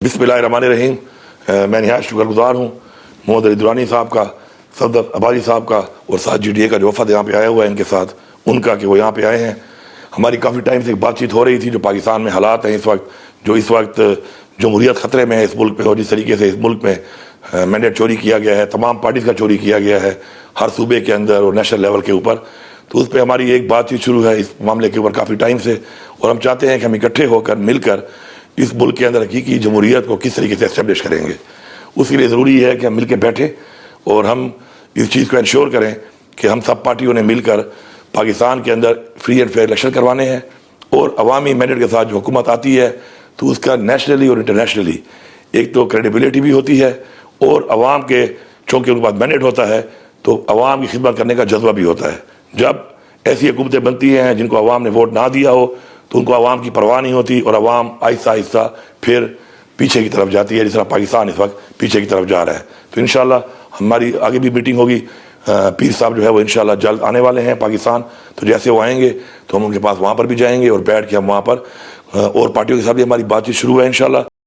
بسم اللہ الرحمن الرحیم. میں نہایت شکر گزار ہوں محمد علی درانی صاحب کا، صفدر عبادی صاحب کا اور ساتھ جی ڈی اے کا جو وفد یہاں پہ آیا ہوا ہے ان کے ساتھ، ان کا کہ وہ یہاں پہ آئے ہیں. ہماری کافی ٹائم سے ایک بات چیت ہو رہی تھی جو پاکستان میں حالات ہیں اس وقت، جو اس وقت جمہوریت خطرے میں ہے اس ملک میں، اور جس طریقے سے اس ملک میں مینڈیٹ چوری کیا گیا ہے، تمام پارٹیز کا چوری کیا گیا ہے ہر صوبے کے اندر اور نیشنل لیول کے اوپر. تو اس پہ ہماری ایک بات چیت شروع ہے اس معاملے کے اوپر کافی ٹائم سے، اور ہم چاہتے ہیں کہ ہم اکٹھے ہو کر مل کر اس ملک کے اندر حقیقی جمہوریت کو کس طریقے سے اسٹیبلش کریں گے. اس کے لیے ضروری ہے کہ ہم مل کے بیٹھیں اور ہم اس چیز کو انشور کریں کہ ہم سب پارٹیوں نے مل کر پاکستان کے اندر فری اینڈ فیئر الیکشن کروانے ہیں، اور عوامی مینڈیٹ کے ساتھ جو حکومت آتی ہے تو اس کا نیشنلی اور انٹرنیشنلی ایک تو کریڈیبلٹی بھی ہوتی ہے، اور عوام کے چونکہ ان کے پاس مینڈیٹ ہوتا ہے تو عوام کی خدمت کرنے کا جذبہ بھی ہوتا ہے. جب ایسی حکومتیں بنتی ہیں جن کو عوام نے ووٹ نہ دیا ہو تو ان کو عوام کی پرواہ نہیں ہوتی، اور عوام آہستہ آہستہ پھر پیچھے کی طرف جاتی ہے، جس طرح پاکستان اس وقت پیچھے کی طرف جا رہا ہے. تو انشاءاللہ ہماری آگے بھی میٹنگ ہوگی. پیر صاحب جو ہے وہ انشاءاللہ جلد آنے والے ہیں پاکستان، تو جیسے وہ آئیں گے تو ہم ان کے پاس وہاں پر بھی جائیں گے اور بیٹھ کے ہم وہاں پر اور پارٹیوں کے ساتھ بھی ہماری بات چیت شروع ہے انشاءاللہ.